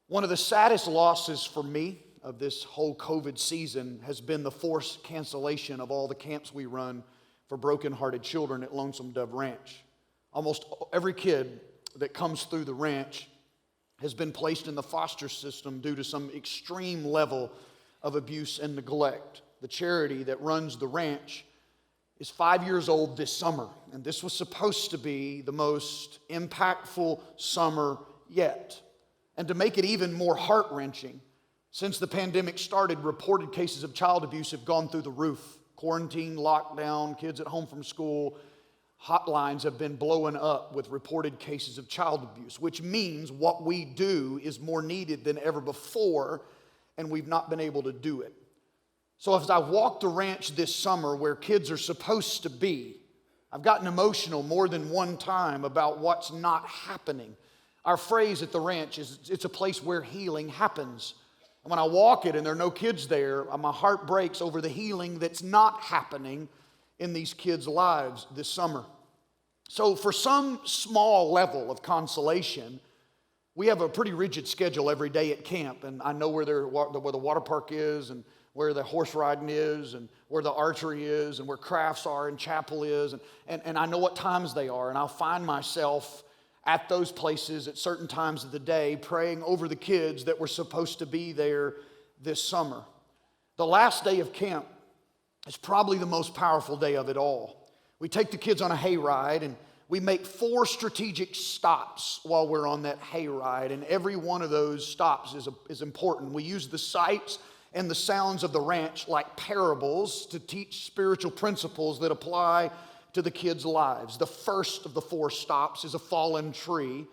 One of the saddest losses for me of this whole COVID season has been the forced cancellation of all the camps we run for broken-hearted children at Lonesome Dove Ranch. Almost every kid that comes through the ranch has been placed in the foster system due to some extreme level of abuse and neglect. The charity that runs the ranch is 5 years old this summer, and this was supposed to be the most impactful summer yet. And to make it even more heart-wrenching, since the pandemic started, reported cases of child abuse have gone through the roof. Quarantine, lockdown, kids at home from school, hotlines have been blowing up with reported cases of child abuse, which means what we do is more needed than ever before, and we've not been able to do it. So as I walked the ranch this summer where kids are supposed to be, I've gotten emotional more than one time about what's not happening. Our phrase at the ranch is, it's a place where healing happens. And when I walk it and there are no kids there, my heart breaks over the healing that's not happening in these kids' lives this summer. So for some small level of consolation, we have a pretty rigid schedule every day at camp. And I know where the water park is and where the horse riding is and where the archery is and where crafts are and chapel is. And I know what times they are. And I'll find myself at those places at certain times of the day, praying over the kids that were supposed to be there this summer. The last day of camp is probably the most powerful day of it all. We take the kids on a hayride, and we make 4 strategic stops while we're on that hayride, and every one of those stops is important. We use the sights and the sounds of the ranch like parables to teach spiritual principles that apply to the kids' lives. The first of the 4 stops is a fallen tree,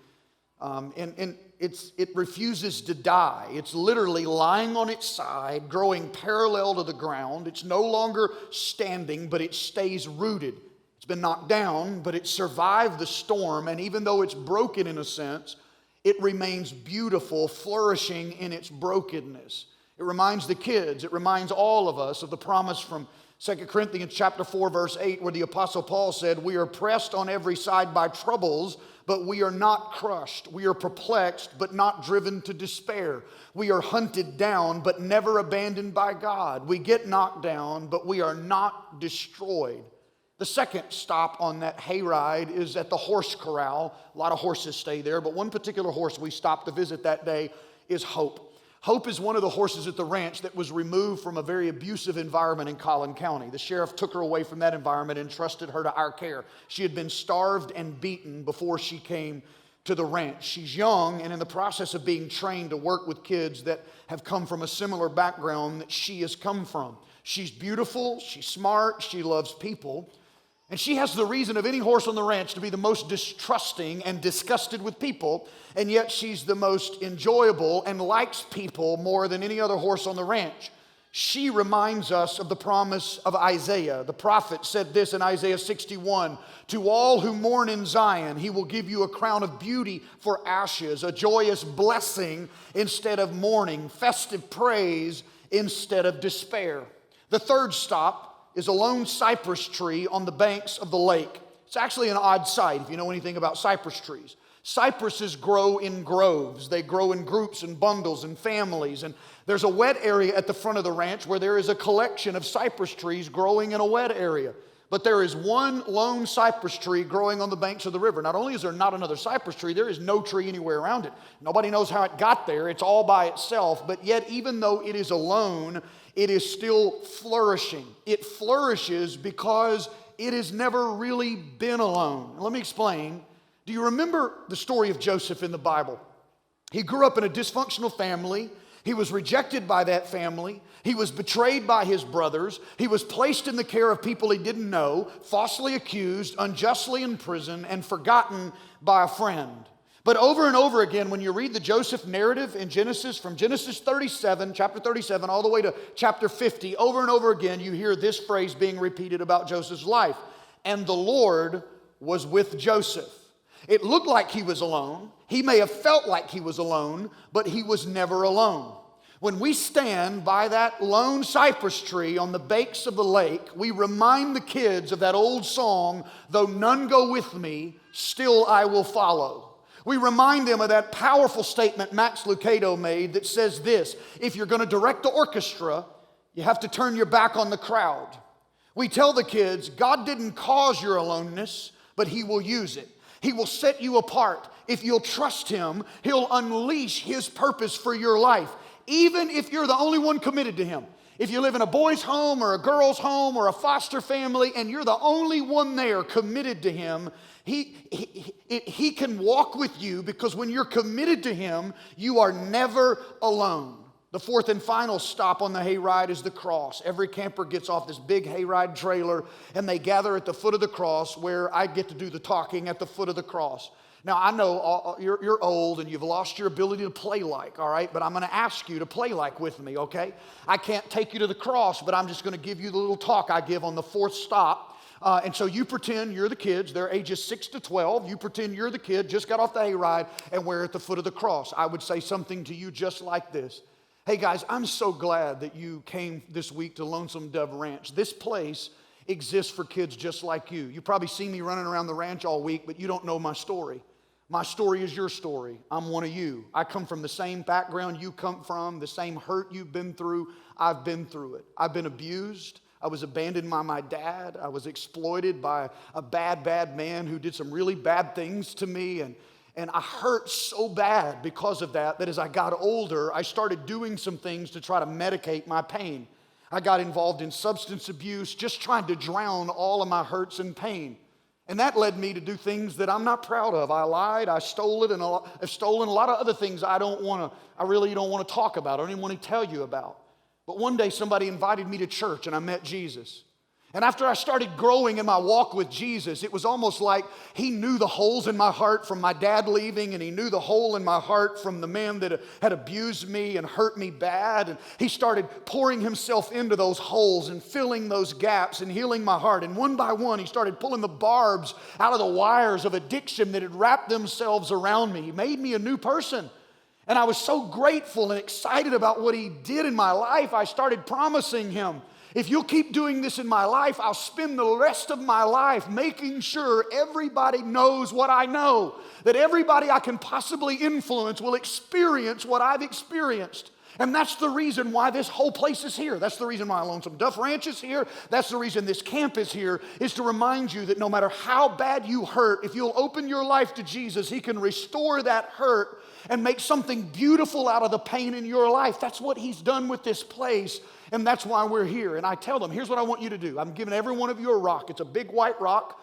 and it refuses to die. It's literally lying on its side, growing parallel to the ground. It's no longer standing, but it stays rooted. It's been knocked down, but it survived the storm, and even though it's broken in a sense, it remains beautiful, flourishing in its brokenness. It reminds the kids, it reminds all of us of the promise from 2 Corinthians chapter 4, verse 8, where the Apostle Paul said, "We are pressed on every side by troubles, but we are not crushed. We are perplexed, but not driven to despair. We are hunted down, but never abandoned by God. We get knocked down, but we are not destroyed." The second stop on that hayride is at the horse corral. A lot of horses stay there, but one particular horse we stopped to visit that day is Hope. Hope is one of the horses at the ranch that was removed from a very abusive environment in Collin County. The sheriff took her away from that environment and entrusted her to our care. She had been starved and beaten before she came to the ranch. She's young and in the process of being trained to work with kids that have come from a similar background that she has come from. She's beautiful, she's smart, she loves people. And she has the reason of any horse on the ranch to be the most distrusting and disgusted with people, and yet she's the most enjoyable and likes people more than any other horse on the ranch. She reminds us of the promise of Isaiah. The prophet said this in Isaiah 61, "To all who mourn in Zion, he will give you a crown of beauty for ashes, a joyous blessing instead of mourning, festive praise instead of despair." The third stop is a lone cypress tree on the banks of the lake. It's actually an odd sight if you know anything about cypress trees. Cypresses grow in groves. They grow in groups and bundles and families. And there's a wet area at the front of the ranch where there is a collection of cypress trees growing in a wet area. But there is one lone cypress tree growing on the banks of the river. Not only is there not another cypress tree, there is no tree anywhere around it. Nobody knows how it got there. It's all by itself. But yet, even though it is alone, it is still flourishing. It flourishes because it has never really been alone. Let me explain. Do you remember the story of Joseph in the Bible? He grew up in a dysfunctional family. He was rejected by that family. He was betrayed by his brothers. He was placed in the care of people he didn't know, falsely accused, unjustly imprisoned, and forgotten by a friend. But over and over again, when you read the Joseph narrative in Genesis, from Genesis 37, chapter 37, all the way to chapter 50, over and over again, you hear this phrase being repeated about Joseph's life. "And the Lord was with Joseph." It looked like he was alone. He may have felt like he was alone, but he was never alone. When we stand by that lone cypress tree on the banks of the lake, we remind the kids of that old song, "Though none go with me, still I will follow." We remind them of that powerful statement Max Lucado made that says this: if you're going to direct the orchestra, you have to turn your back on the crowd. We tell the kids, God didn't cause your aloneness, but He will use it. He will set you apart. If you'll trust Him, He'll unleash His purpose for your life, even if you're the only one committed to Him. If you live in a boys' home or a girls' home or a foster family and you're the only one there committed to Him, He can walk with you, because when you're committed to Him, you are never alone. The fourth and final stop on the hayride is the cross. Every camper gets off this big hayride trailer and they gather at the foot of the cross, where I get to do the talking at the foot of the cross. Now, I know you're old and you've lost your ability to play like, all right? But I'm going to ask you to play like with me, okay? I can't take you to the cross, but I'm just going to give you the little talk I give on the fourth stop. And so you pretend you're the kids. They're ages 6 to 12. You pretend you're the kid, just got off the hayride, and we're at the foot of the cross. I would say something to you just like this: hey guys, I'm so glad that you came this week to Lonesome Dove Ranch. This place exists for kids just like you. You probably see me running around the ranch all week, but you don't know my story. My story is your story. I'm one of you. I come from the same background you come from, the same hurt you've been through. I've been through it. I've been abused. I was abandoned by my dad. I was exploited by a bad man who did some really bad things to me. And I hurt so bad because of that as I got older, I started doing some things to try to medicate my pain. I got involved in substance abuse, just trying to drown all of my hurts and pain. And that led me to do things that I'm not proud of. I lied, I stole it, and I've stolen a lot of other things I really don't want to talk about. I don't even want to tell you about. But one day somebody invited me to church and I met Jesus. And after I started growing in my walk with Jesus, it was almost like He knew the holes in my heart from my dad leaving, and He knew the hole in my heart from the man that had abused me and hurt me bad. And He started pouring Himself into those holes and filling those gaps and healing my heart. And one by one, He started pulling the barbs out of the wires of addiction that had wrapped themselves around me. He made me a new person. And I was so grateful and excited about what He did in my life, I started promising Him, if you'll keep doing this in my life, I'll spend the rest of my life making sure everybody knows what I know, that everybody I can possibly influence will experience what I've experienced. And that's the reason why this whole place is here. That's the reason why Lonesome Dove Ranch is here. That's the reason this camp is here, is to remind you that no matter how bad you hurt, if you'll open your life to Jesus, He can restore that hurt and make something beautiful out of the pain in your life. That's what He's done with this place, and that's why we're here. And I tell them, here's what I want you to do. I'm giving every one of you a rock. It's a big white rock.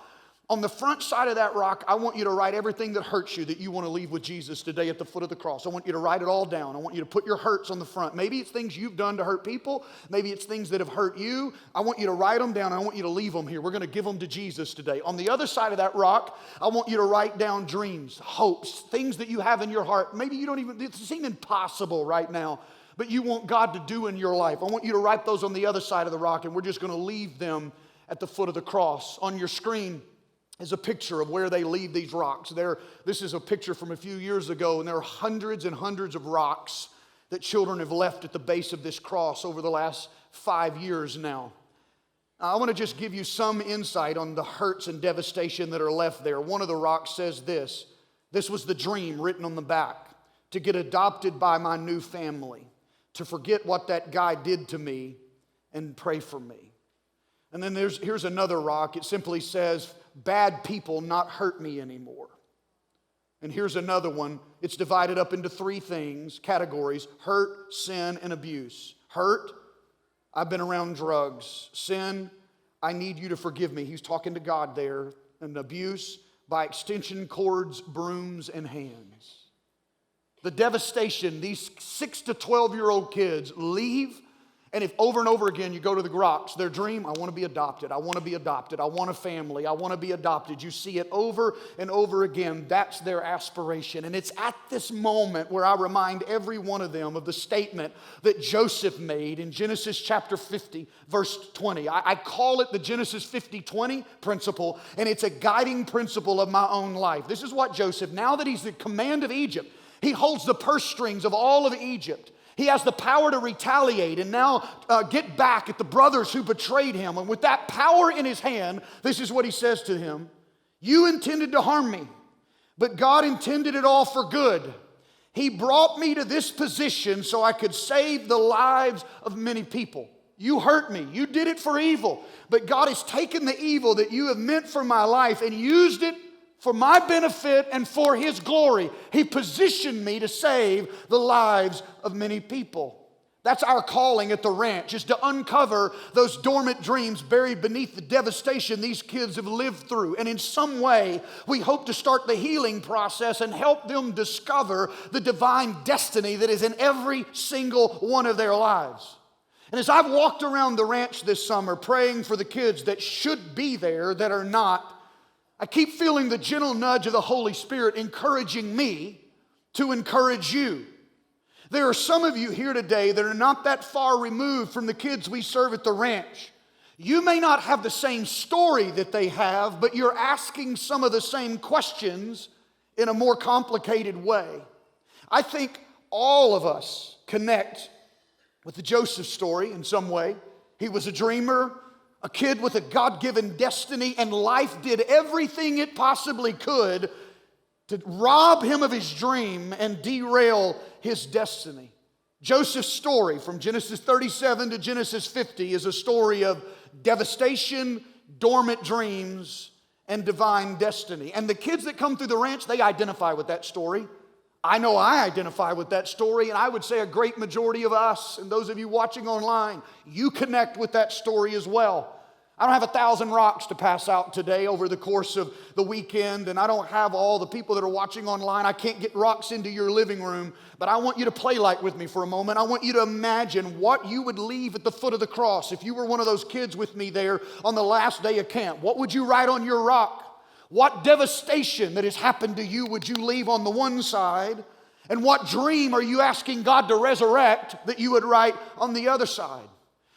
On the front side of that rock, I want you to write everything that hurts you that you want to leave with Jesus today at the foot of the cross. I want you to write it all down. I want you to put your hurts on the front. Maybe it's things you've done to hurt people. Maybe it's things that have hurt you. I want you to write them down. I want you to leave them here. We're going to give them to Jesus today. On the other side of that rock, I want you to write down dreams, hopes, things that you have in your heart. Maybe you don't even, it seems impossible right now, but you want God to do in your life. I want you to write those on the other side of the rock, and we're just going to leave them at the foot of the cross. On your screen is a picture of where they leave these rocks. This is a picture from a few years ago, and there are hundreds and hundreds of rocks that children have left at the base of this cross over the last 5 years now. I want to just give you some insight on the hurts and devastation that are left there. One of the rocks says this: this was the dream written on the back, to get adopted by my new family, to forget what that guy did to me and pray for me. And then here's another rock. It simply says, bad people not hurt me anymore. And here's another one. It's divided up into 3 categories: hurt, sin, and abuse. Hurt, I've been around drugs. Sin, I need you to forgive me. He's talking to God there. And abuse, by extension cords, brooms, and hands. The devastation, these 6 to 12-year-old kids leave. And if over and over again you go to the rocks, their dream, I want to be adopted, I want to be adopted, I want a family, I want to be adopted. You see it over and over again. That's their aspiration. And it's at this moment where I remind every one of them of the statement that Joseph made in Genesis chapter 50, verse 20. I call it the Genesis 50-20 principle, and it's a guiding principle of my own life. This is what Joseph, now that he's the command of Egypt, he holds the purse strings of all of Egypt. He has the power to retaliate and now get back at the brothers who betrayed him. And with that power in his hand, this is what he says to him: you intended to harm me, But God intended it all for good. He brought me to this position so I could save the lives of many people. You hurt me. You did it for evil. But God has taken the evil that you have meant for my life and used it for my benefit and for His glory. He positioned me to save the lives of many people. That's our calling at the ranch, is to uncover those dormant dreams buried beneath the devastation these kids have lived through. And in some way, we hope to start the healing process and help them discover the divine destiny that is in every single one of their lives. And as I've walked around the ranch this summer praying for the kids that should be there that are not, I keep feeling the gentle nudge of the Holy Spirit encouraging me to encourage you. There are some of you here today that are not that far removed from the kids we serve at the ranch. You may not have the same story that they have, but you're asking some of the same questions in a more complicated way. I think all of us connect with the Joseph story in some way. He was a dreamer, a kid with a God-given destiny, and life did everything it possibly could to rob him of his dream and derail his destiny. Joseph's story from Genesis 37 to Genesis 50 is a story of devastation, dormant dreams, and divine destiny. And the kids that come through the ranch, they identify with that story. I know I identify with that story, and I would say a great majority of us, and those of you watching online, you connect with that story as well. I don't have 1,000 rocks to pass out today over the course of the weekend, and I don't have all the people that are watching online. I can't get rocks into your living room, but I want you to play like with me for a moment. I want you to imagine what you would leave at the foot of the cross if you were one of those kids with me there on the last day of camp. What would you write on your rock? What devastation that has happened to you would you leave on the one side? And what dream are you asking God to resurrect that you would write on the other side?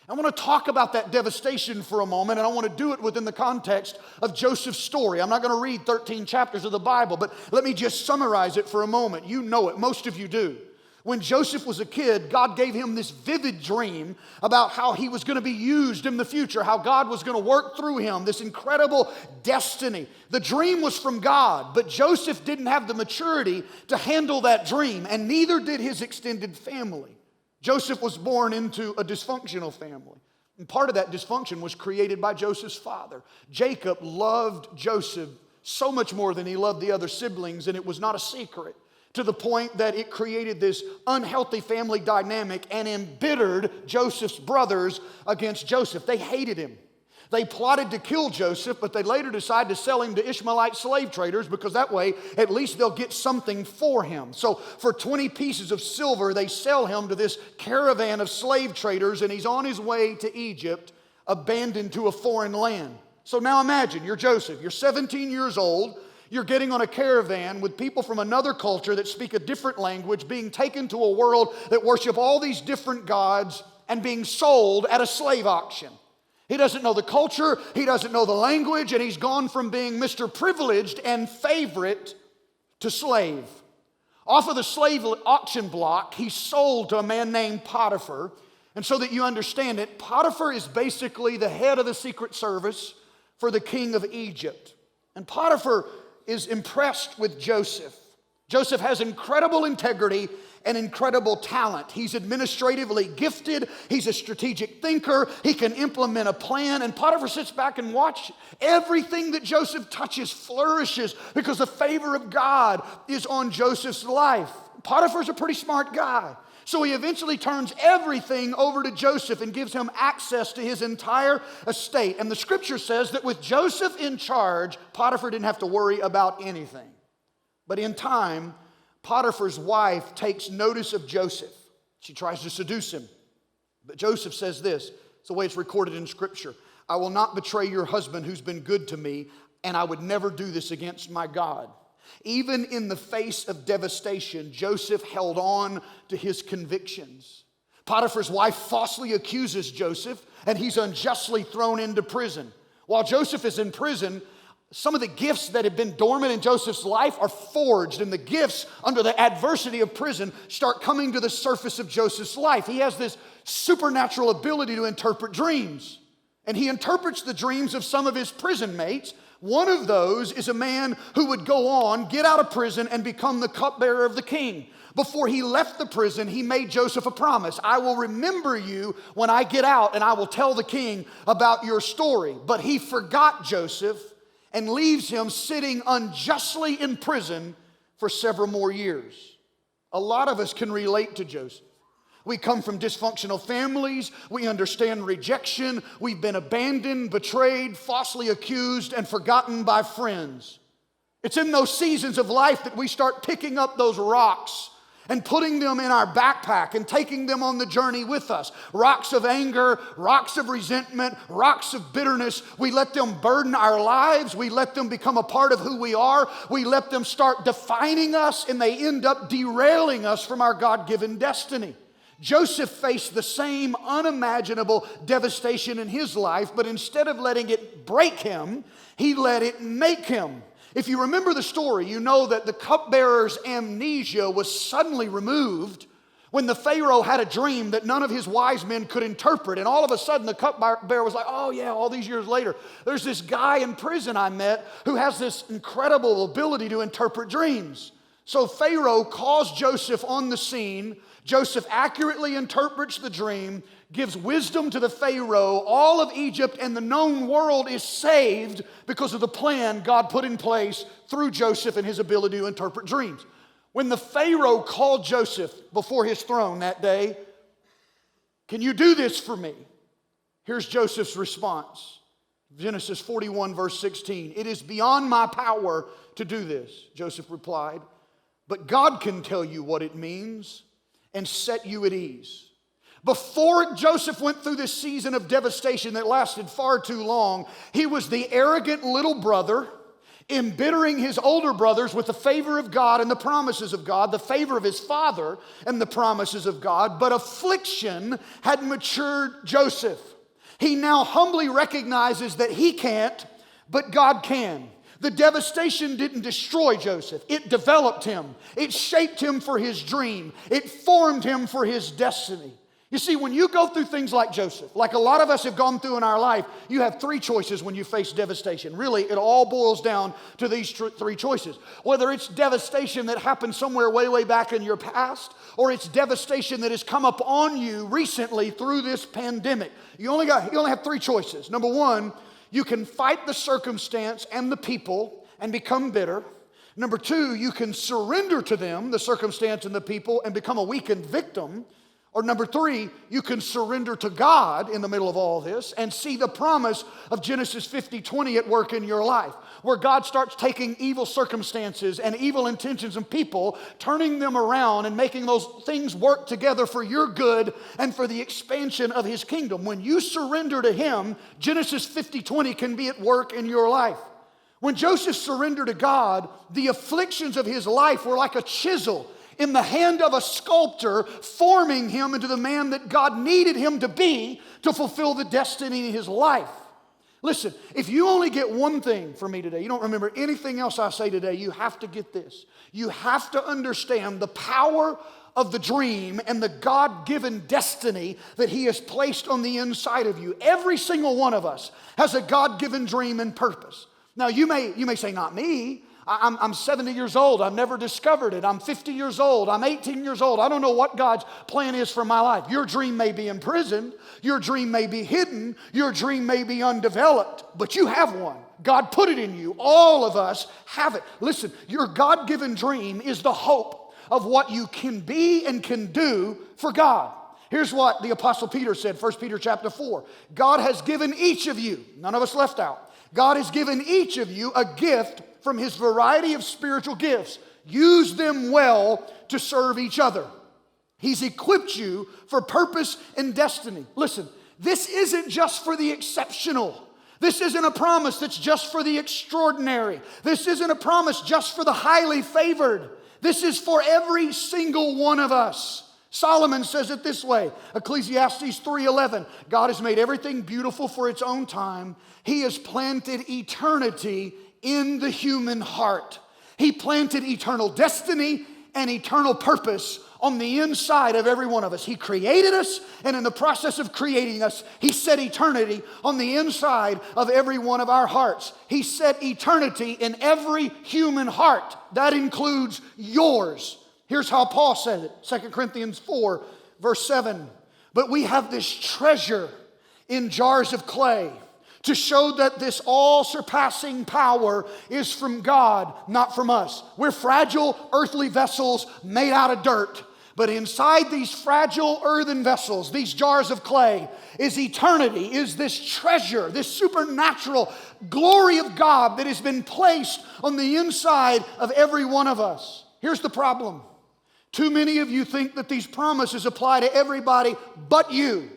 I want to talk about that devastation for a moment, and I want to do it within the context of Joseph's story. I'm not going to read 13 chapters of the Bible, but let me just summarize it for a moment. You know it. Most of you do. When Joseph was a kid, God gave him this vivid dream about how he was going to be used in the future, how God was going to work through him, this incredible destiny. The dream was from God, but Joseph didn't have the maturity to handle that dream, and neither did his extended family. Joseph was born into a dysfunctional family. And part of that dysfunction was created by Joseph's father. Jacob loved Joseph so much more than he loved the other siblings, and it was not a secret, to the point that it created this unhealthy family dynamic and embittered Joseph's brothers against Joseph. They hated him. They plotted to kill Joseph, but they later decided to sell him to Ishmaelite slave traders because that way at least they'll get something for him. So for 20 pieces of silver, they sell him to this caravan of slave traders, and he's on his way to Egypt, abandoned to a foreign land. So now imagine, you're Joseph, you're 17 years old, you're getting on a caravan with people from another culture that speak a different language, being taken to a world that worship all these different gods and being sold at a slave auction. He doesn't know the culture, he doesn't know the language, and he's gone from being Mr. Privileged and favorite to slave. Off of the slave auction block, he's sold to a man named Potiphar. And so that you understand it, Potiphar is basically the head of the secret service for the king of Egypt. And Potiphar is impressed with Joseph. Joseph has incredible integrity and incredible talent. He's administratively gifted. He's a strategic thinker. He can implement a plan. And Potiphar sits back and watches everything that Joseph touches flourishes because the favor of God is on Joseph's life. Potiphar's a pretty smart guy. So he eventually turns everything over to Joseph and gives him access to his entire estate. And the scripture says that with Joseph in charge, Potiphar didn't have to worry about anything. But in time, Potiphar's wife takes notice of Joseph. She tries to seduce him. But Joseph says this, it's the way it's recorded in Scripture. I will not betray your husband who's been good to me, and I would never do this against my God. Even in the face of devastation, Joseph held on to his convictions. Potiphar's wife falsely accuses Joseph, and he's unjustly thrown into prison. While Joseph is in prison, some of the gifts that have been dormant in Joseph's life are forged, and the gifts under the adversity of prison start coming to the surface of Joseph's life. He has this supernatural ability to interpret dreams, and he interprets the dreams of some of his prison mates One of those is a man who would go on, get out of prison, and become the cupbearer of the king. Before he left the prison, he made Joseph a promise. I will remember you when I get out, and I will tell the king about your story. But he forgot Joseph and leaves him sitting unjustly in prison for several more years. A lot of us can relate to Joseph. We come from dysfunctional families. We understand rejection. We've been abandoned, betrayed, falsely accused, and forgotten by friends. It's in those seasons of life that we start picking up those rocks and putting them in our backpack and taking them on the journey with us. Rocks of anger, rocks of resentment, rocks of bitterness. We let them burden our lives. We let them become a part of who we are. We let them start defining us, and they end up derailing us from our God-given destiny. Joseph faced the same unimaginable devastation in his life, but instead of letting it break him, he let it make him. If you remember the story, you know that the cupbearer's amnesia was suddenly removed when the Pharaoh had a dream that none of his wise men could interpret. And all of a sudden, the cupbearer was like, oh yeah, all these years later, there's this guy in prison I met who has this incredible ability to interpret dreams. So Pharaoh calls Joseph on the scene. Joseph accurately interprets the dream, gives wisdom to the Pharaoh. All of Egypt and the known world is saved because of the plan God put in place through Joseph and his ability to interpret dreams. When the Pharaoh called Joseph before his throne that day, can you do this for me? Here's Joseph's response. Genesis 41 verse 16. It is beyond my power to do this, Joseph replied, but God can tell you what it means and set you at ease. Before Joseph went through this season of devastation that lasted far too long, he was the arrogant little brother, embittering his older brothers with the favor of God and the promises of God, the favor of his father and the promises of God. But affliction had matured Joseph. He now humbly recognizes that he can't, but God can. The devastation didn't destroy Joseph. It developed him. It shaped him for his dream. It formed him for his destiny. You see, when you go through things like Joseph, like a lot of us have gone through in our life, you have three choices when you face devastation. Really, it all boils down to these three choices. Whether it's devastation that happened somewhere way, way back in your past, or it's devastation that has come up on you recently through this pandemic. You only have three choices. Number one, you can fight the circumstance and the people and become bitter. Number two, you can surrender to them, the circumstance and the people, and become a weakened victim. Or number three, you can surrender to God in the middle of all this and see the promise of Genesis 50:20 at work in your life, where God starts taking evil circumstances and evil intentions of people, turning them around and making those things work together for your good and for the expansion of His kingdom. When you surrender to Him, Genesis 50:20 can be at work in your life. When Joseph surrendered to God, the afflictions of his life were like a chisel in the hand of a sculptor, forming him into the man that God needed him to be to fulfill the destiny in his life. Listen, if you only get one thing from me today, you don't remember anything else I say today, you have to get this. You have to understand the power of the dream and the God-given destiny that He has placed on the inside of you. Every single one of us has a God-given dream and purpose. Now, you may say, not me. I'm 70 years old. I've never discovered it. I'm 50 years old. I'm 18 years old. I don't know what God's plan is for my life. Your dream may be imprisoned. Your dream may be hidden. Your dream may be undeveloped. But you have one. God put it in you. All of us have it. Listen, your God-given dream is the hope of what you can be and can do for God. Here's what the Apostle Peter said, 1 Peter chapter 4. God has given each of you, none of us left out, God has given each of you a gift from His variety of spiritual gifts. Use them well to serve each other. He's equipped you for purpose and destiny. Listen, this isn't just for the exceptional. This isn't a promise that's just for the extraordinary. This isn't a promise just for the highly favored. This is for every single one of us. Solomon says it this way, Ecclesiastes 3:11, God has made everything beautiful for its own time. He has planted eternity in the human heart. He planted eternal destiny and eternal purpose on the inside of every one of us. He created us, and in the process of creating us, He set eternity on the inside of every one of our hearts. He set eternity in every human heart. That includes yours. Here's how Paul said it, 2 Corinthians 4, verse 7. But we have this treasure in jars of clay, to show that this all-surpassing power is from God, not from us. We're fragile earthly vessels made out of dirt. But inside these fragile earthen vessels, these jars of clay, is eternity, is this treasure, this supernatural glory of God that has been placed on the inside of every one of us. Here's the problem. Too many of you think that these promises apply to everybody but you.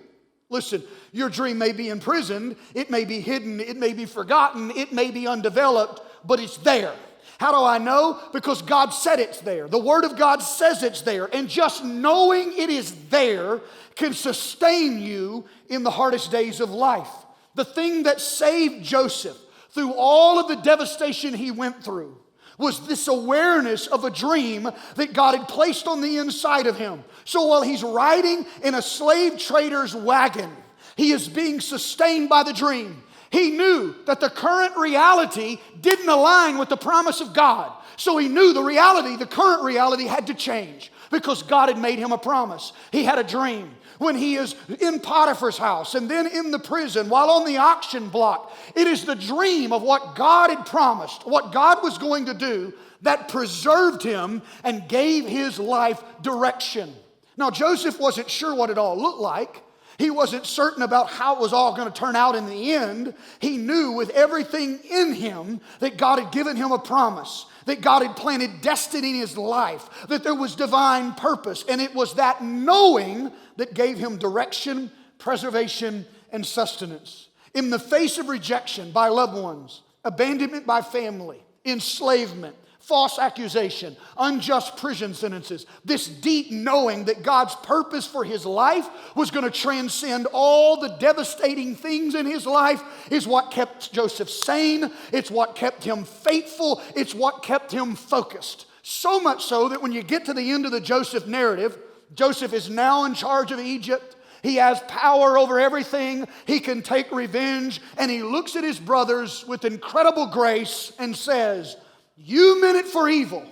Listen, your dream may be imprisoned, it may be hidden, it may be forgotten, it may be undeveloped, but it's there. How do I know? Because God said it's there. The Word of God says it's there. And just knowing it is there can sustain you in the hardest days of life. The thing that saved Joseph through all of the devastation he went through was this awareness of a dream that God had placed on the inside of him. So while he's riding in a slave trader's wagon, he is being sustained by the dream. He knew that the current reality didn't align with the promise of God. So he knew the current reality had to change because God had made him a promise. He had a dream. When he is in Potiphar's house and then in the prison while on the auction block, it is the dream of what God had promised, what God was going to do, that preserved him and gave his life direction. Now, Joseph wasn't sure what it all looked like. He wasn't certain about how it was all going to turn out in the end. He knew with everything in him that God had given him a promise, that God had planted destiny in his life, that there was divine purpose. And it was that knowing that gave him direction, preservation, and sustenance. In the face of rejection by loved ones, abandonment by family, enslavement, false accusation, unjust prison sentences, this deep knowing that God's purpose for his life was going to transcend all the devastating things in his life is what kept Joseph sane. It's what kept him faithful. It's what kept him focused. So much so that when you get to the end of the Joseph narrative, Joseph is now in charge of Egypt. He has power over everything. He can take revenge. And he looks at his brothers with incredible grace and says, "You meant it for evil,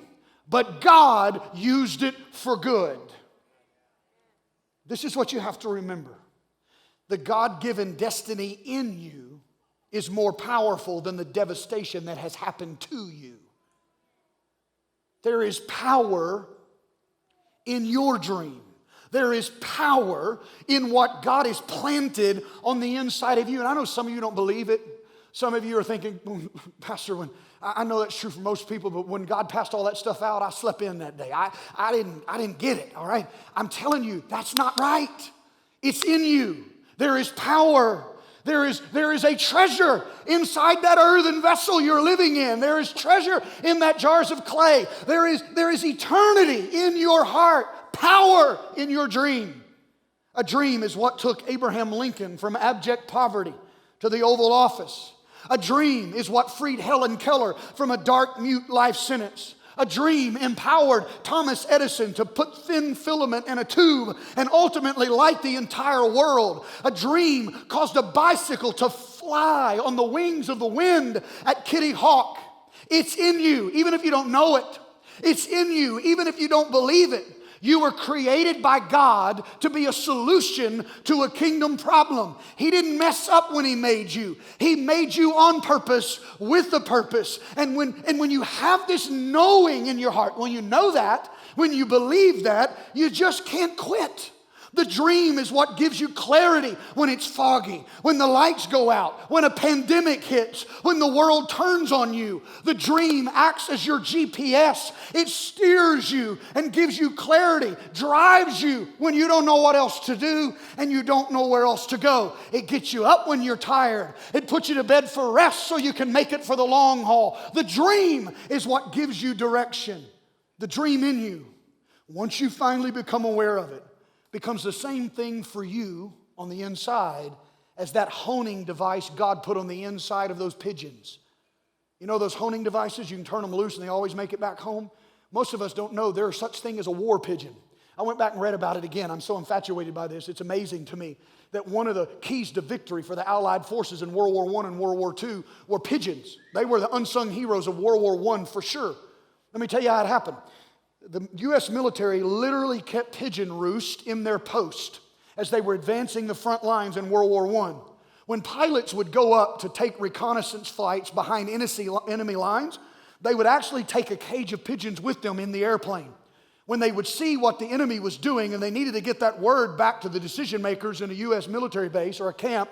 but God used it for good." This is what you have to remember. The God-given destiny in you is more powerful than the devastation that has happened to you. There is power in your dream. There is power in what God has planted on the inside of you. And I know some of you don't believe it. Some of you are thinking, "Pastor, when I know that's true for most people, but when God passed all that stuff out, I slept in that day. I didn't get it, all right?" I'm telling you, that's not right. It's in you. There is power. There is a treasure inside that earthen vessel you're living in. There is treasure in that jars of clay. There is eternity in your heart, power in your dream. A dream is what took Abraham Lincoln from abject poverty to the Oval Office. A dream is what freed Helen Keller from a dark, mute life sentence. A dream empowered Thomas Edison to put thin filament in a tube and ultimately light the entire world. A dream caused a bicycle to fly on the wings of the wind at Kitty Hawk. It's in you, even if you don't know it. It's in you, even if you don't believe it. You were created by God to be a solution to a kingdom problem. He didn't mess up when He made you. He made you on purpose with a purpose. And when you have this knowing in your heart, when you know that, when you believe that, you just can't quit. The dream is what gives you clarity when it's foggy, when the lights go out, when a pandemic hits, when the world turns on you. The dream acts as your GPS. It steers you and gives you clarity, drives you when you don't know what else to do and you don't know where else to go. It gets you up when you're tired. It puts you to bed for rest so you can make it for the long haul. The dream is what gives you direction. The dream in you, once you finally become aware of it, becomes the same thing for you on the inside as that honing device God put on the inside of those pigeons. You know those honing devices, you can turn them loose and they always make it back home? Most of us don't know there is such thing as a war pigeon. I went back and read about it again. I'm so infatuated by this. It's amazing to me that one of the keys to victory for the Allied forces in World War I and World War II were pigeons. They were the unsung heroes of World War I for sure. Let me tell you how it happened. The U.S. military literally kept pigeon roost in their post as they were advancing the front lines in World War I. When pilots would go up to take reconnaissance flights behind enemy lines, they would actually take a cage of pigeons with them in the airplane. When they would see what the enemy was doing and they needed to get that word back to the decision makers in a U.S. military base or a camp,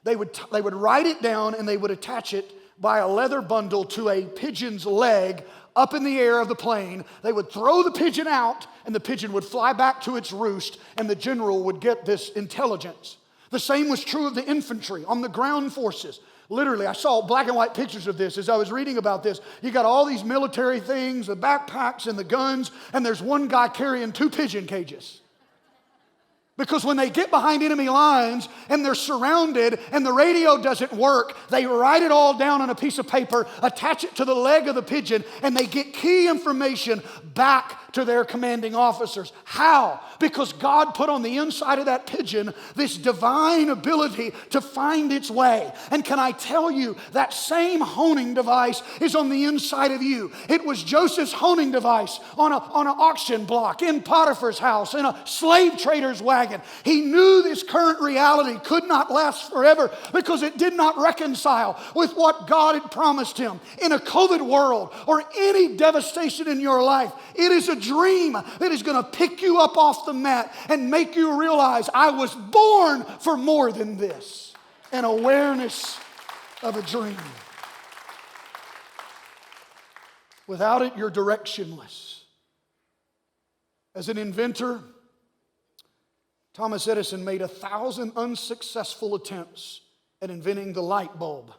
they would write it down and they would attach it by a leather bundle to a pigeon's leg up in the air of the plane. They would throw the pigeon out and the pigeon would fly back to its roost and the general would get this intelligence. The same was true of the infantry on the ground forces. Literally, I saw black and white pictures of this as I was reading about this. You got all these military things, the backpacks and the guns, and there's one guy carrying 2 pigeon cages. Because when they get behind enemy lines and they're surrounded and the radio doesn't work, they write it all down on a piece of paper, attach it to the leg of the pigeon, and they get key information back to their commanding officers. How? Because God put on the inside of that pigeon this divine ability to find its way. And can I tell you, that same honing device is on the inside of you. It was Joseph's honing device on an auction block, in Potiphar's house, in a slave trader's wagon. He knew this current reality could not last forever because it did not reconcile with what God had promised him. In a COVID world or any devastation in your life, it is a dream that is going to pick you up off the mat and make you realize I was born for more than this. An awareness of a dream. Without it, you're directionless. As an inventor, Thomas Edison made 1,000 unsuccessful attempts at inventing the light bulb.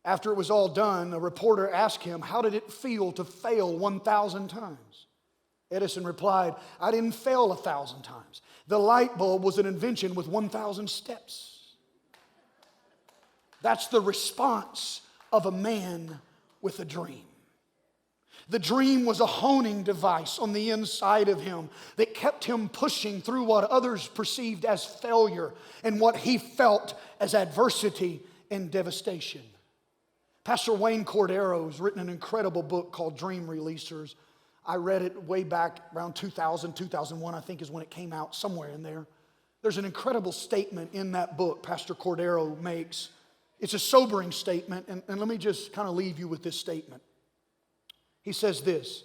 After it was all done, a reporter asked him, how did it feel to fail 1,000 times? Edison replied, I didn't fail 1,000 times. The light bulb was an invention with 1,000 steps. That's the response of a man with a dream. The dream was a honing device on the inside of him that kept him pushing through what others perceived as failure and what he felt as adversity and devastation. Pastor Wayne Cordero has written an incredible book called Dream Releasers. I read it way back around 2000, 2001, I think is when it came out, somewhere in there. There's an incredible statement in that book Pastor Cordero makes. It's a sobering statement, and let me just kind of leave you with this statement. He says this,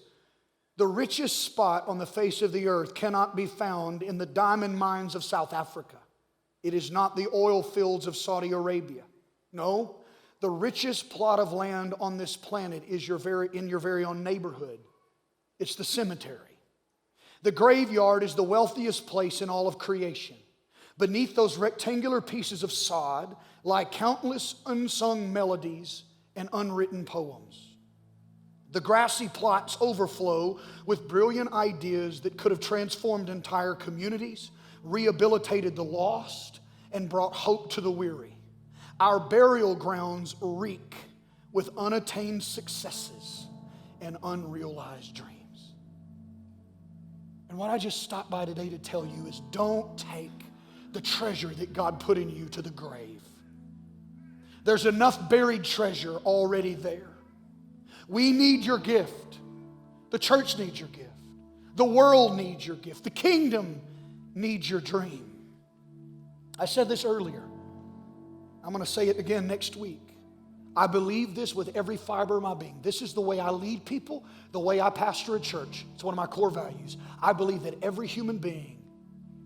the richest spot on the face of the earth cannot be found in the diamond mines of South Africa. It is not the oil fields of Saudi Arabia. No, the richest plot of land on this planet is in your very own neighborhood. It's the cemetery. The graveyard is the wealthiest place in all of creation. Beneath those rectangular pieces of sod lie countless unsung melodies and unwritten poems. The grassy plots overflow with brilliant ideas that could have transformed entire communities, rehabilitated the lost, and brought hope to the weary. Our burial grounds reek with unattained successes and unrealized dreams. And what I just stopped by today to tell you is don't take the treasure that God put in you to the grave. There's enough buried treasure already there. We need your gift. The church needs your gift. The world needs your gift. The kingdom needs your dream. I said this earlier. I'm going to say it again next week. I believe this with every fiber of my being. This is the way I lead people, the way I pastor a church. It's one of my core values. I believe that every human being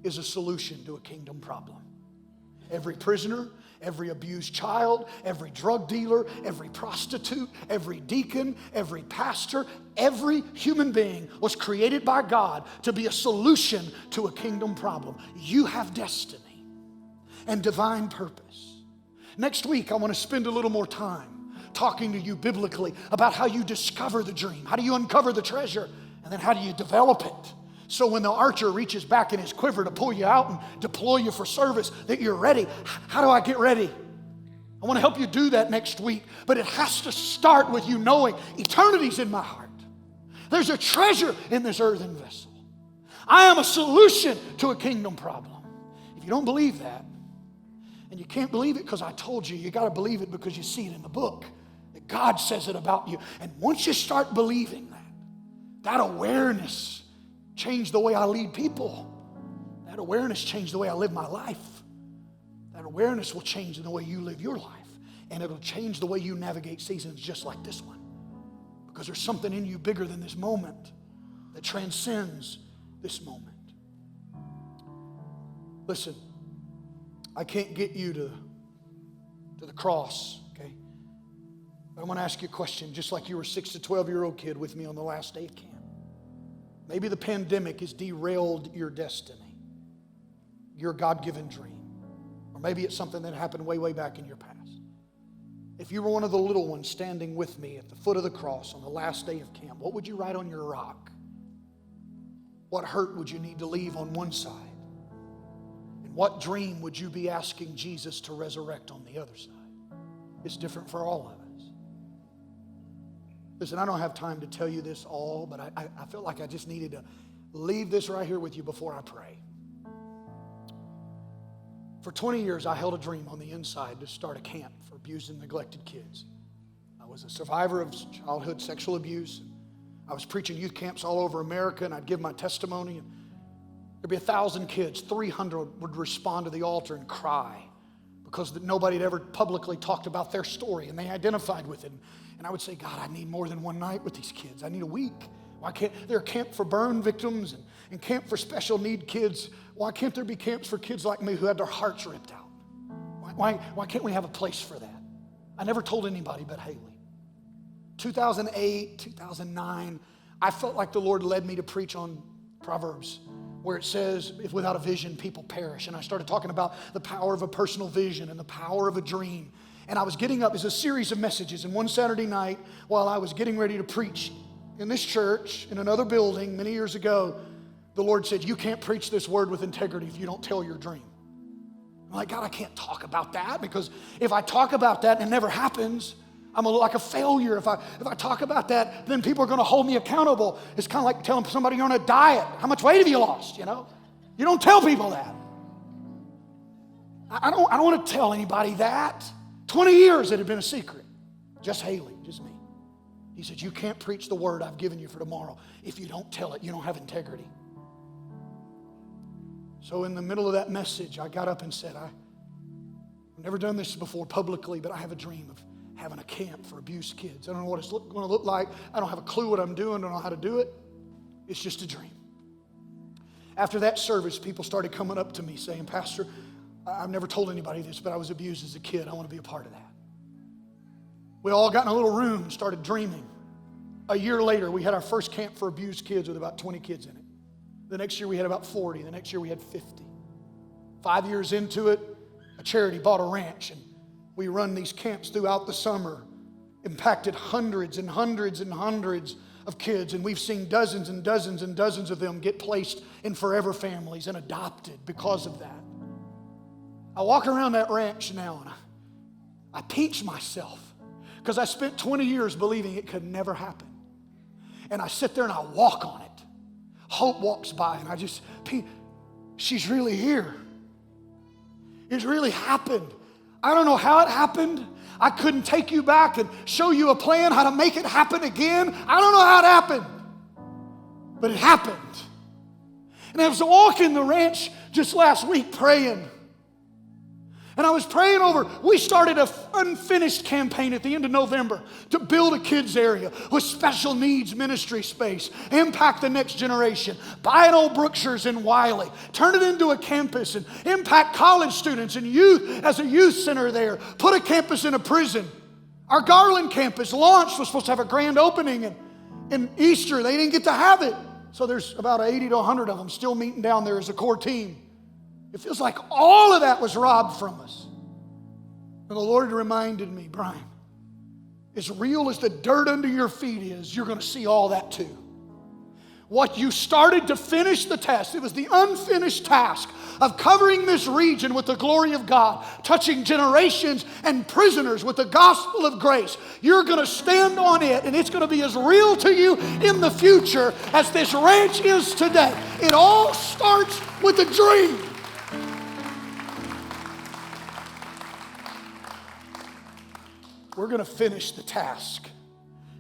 is a solution to a kingdom problem. Every prisoner, every abused child, every drug dealer, every prostitute, every deacon, every pastor, every human being was created by God to be a solution to a kingdom problem. You have destiny and divine purpose. Next week, I want to spend a little more time talking to you biblically about how you discover the dream. How do you uncover the treasure? And then how do you develop it? So when the archer reaches back in his quiver to pull you out and deploy you for service, that you're ready. How do I get ready? I want to help you do that next week, but it has to start with you knowing eternity's in my heart. There's a treasure in this earthen vessel. I am a solution to a kingdom problem. If you don't believe that, and you can't believe it because I told you, you got to believe it because you see it in the book. That God says it about you. And once you start believing that awareness changed the way I lead people. That awareness changed the way I live my life. That awareness will change the way you live your life. And it'll change the way you navigate seasons just like this one. Because there's something in you bigger than this moment that transcends this moment. Listen, I can't get you to the cross, okay? But I want to ask you a question, just like you were a 6 to 12-year-old kid with me on the last day of camp. Maybe the pandemic has derailed your destiny, your God-given dream. Or maybe it's something that happened way, way back in your past. If you were one of the little ones standing with me at the foot of the cross on the last day of camp, what would you write on your rock? What hurt would you need to leave on one side? And what dream would you be asking Jesus to resurrect on the other side? It's different for all of us. Listen, I don't have time to tell you this all, but I felt like I just needed to leave this right here with you before I pray. For 20 years, I held a dream on the inside to start a camp for abused and neglected kids. I was a survivor of childhood sexual abuse. I was preaching youth camps all over America, and I'd give my testimony. And there'd be 1,000 kids. 300 would respond to the altar and cry because nobody had ever publicly talked about their story, and they identified with it. And I would say, God, I need more than one night with these kids. I need a week. Why can't there are camps for burn victims and camp for special need kids? Why can't there be camps for kids like me who had their hearts ripped out? Why can't we have a place for that? I never told anybody but Haley. 2008, 2009, I felt like the Lord led me to preach on Proverbs, where it says, if without a vision, people perish. And I started talking about the power of a personal vision and the power of a dream. And I was getting up, it's a series of messages. And one Saturday night, while I was getting ready to preach in this church, in another building many years ago, the Lord said, you can't preach this word with integrity if you don't tell your dream. I'm like, God, I can't talk about that, because if I talk about that and it never happens, I'm like a failure. If I talk about that, then people are going to hold me accountable. It's kind of like telling somebody you're on a diet. How much weight have you lost, you know? You don't tell people that. I don't want to tell anybody that. 20 years it had been a secret. Just Haley, just me. He said, you can't preach the word I've given you for tomorrow. If you don't tell it, you don't have integrity. So in the middle of that message, I got up and said, I've never done this before publicly, but I have a dream of having a camp for abused kids. I don't know what it's going to look like. I don't have a clue what I'm doing. I don't know how to do it. It's just a dream. After that service, people started coming up to me saying, Pastor, I've never told anybody this, but I was abused as a kid. I want to be a part of that. We all got in a little room and started dreaming. A year later, we had our first camp for abused kids with about 20 kids in it. The next year, we had about 40. The next year, we had 50. 5 years into it, a charity bought a ranch, and we run these camps throughout the summer, impacted hundreds and hundreds and hundreds of kids, and we've seen dozens and dozens and dozens of them get placed in forever families and adopted because of that. I walk around that ranch now and I pinch myself because I spent 20 years believing it could never happen. And I sit there and I walk on it. Hope walks by and I just, she's really here. It's really happened. I don't know how it happened. I couldn't take you back and show you a plan how to make it happen again. I don't know how it happened, but it happened. And I was walking the ranch just last week praying. And I was praying over, we started an unfinished campaign at the end of November to build a kids area with special needs ministry space, impact the next generation, buy an old Brookshire's in Wiley, turn it into a campus and impact college students and youth as a youth center there, put a campus in a prison. Our Garland campus launched, was supposed to have a grand opening, and in Easter they didn't get to have it. So there's about 80 to 100 of them still meeting down there as a core team. It feels like all of that was robbed from us. And the Lord reminded me, Brian, as real as the dirt under your feet is, you're going to see all that too. what you started to finish the task. It was the unfinished task of covering this region with the glory of God, touching generations and prisoners with the gospel of grace. You're going to stand on it, and it's going to be as real to you in the future as this ranch is today. It all starts with a dream. We're going to finish the task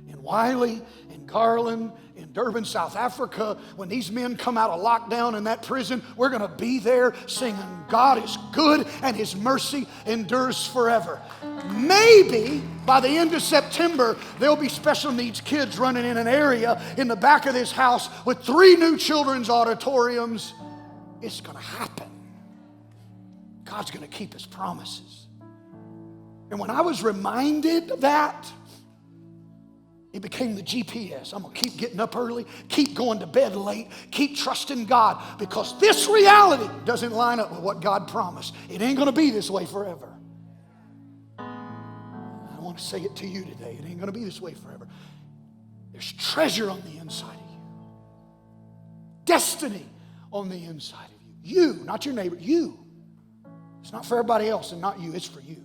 in Wiley, in Garland, in Durban, South Africa. When these men come out of lockdown in that prison, we're going to be there singing, God is good and His mercy endures forever. Maybe by the end of September, there'll be special needs kids running in an area in the back of this house with 3 new children's auditoriums. It's going to happen. God's going to keep His promises. And when I was reminded of that, it became the GPS. I'm going to keep getting up early, keep going to bed late, keep trusting God, because this reality doesn't line up with what God promised. It ain't going to be this way forever. I want to say it to you today. It ain't going to be this way forever. There's treasure on the inside of you. Destiny on the inside of you. You, not your neighbor, you. It's not for everybody else and not you, it's for you.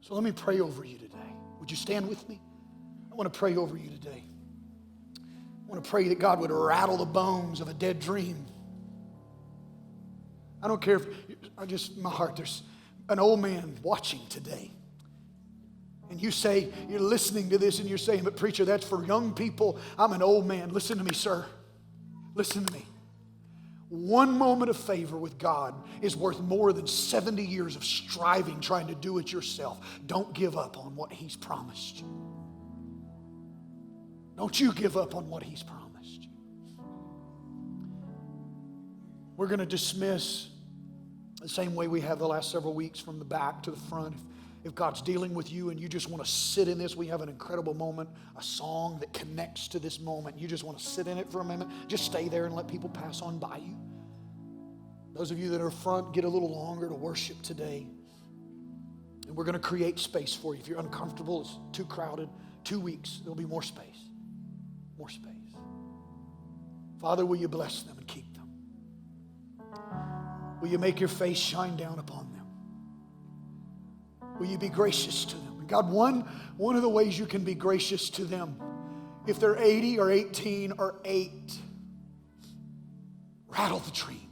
So let me pray over you today. Would you stand with me? I want to pray over you today. I want to pray that God would rattle the bones of a dead dream. I don't care if, my heart, there's an old man watching today. And you say, you're listening to this and you're saying, but preacher, that's for young people. I'm an old man. Listen to me, sir. Listen to me. One moment of favor with God is worth more than 70 years of striving, trying to do it yourself. Don't give up on what He's promised you. Don't you give up on what He's promised you. We're going to dismiss the same way we have the last several weeks, from the back to the front. If God's dealing with you and you just want to sit in this, we have an incredible moment, a song that connects to this moment. You just want to sit in it for a minute. Just stay there and let people pass on by you. Those of you that are front, get a little longer to worship today. And we're going to create space for you. If you're uncomfortable, it's too crowded, 2 weeks, there'll be more space. More space. Father, will you bless them and keep them? Will you make your face shine down upon them? Will you be gracious to them? God, one of the ways you can be gracious to them, if they're 80 or 18 or 8, rattle the tree.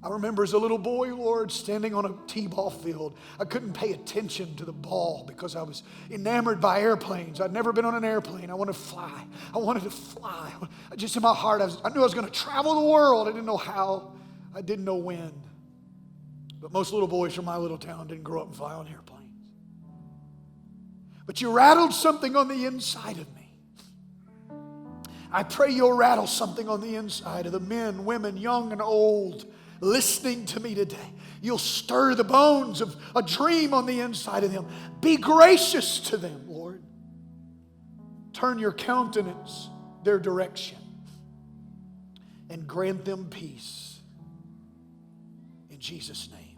I remember as a little boy, Lord, standing on a t-ball field. I couldn't pay attention to the ball because I was enamored by airplanes. I'd never been on an airplane. I wanted to fly. I wanted to fly. Just in my heart, I knew I was going to travel the world. I didn't know how. I didn't know when. But most little boys from my little town didn't grow up and fly on airplanes. But you rattled something on the inside of me. I pray you'll rattle something on the inside of the men, women, young and old, listening to me today. You'll stir the bones of a dream on the inside of them. Be gracious to them, Lord. Turn your countenance their direction and grant them peace. In Jesus' name.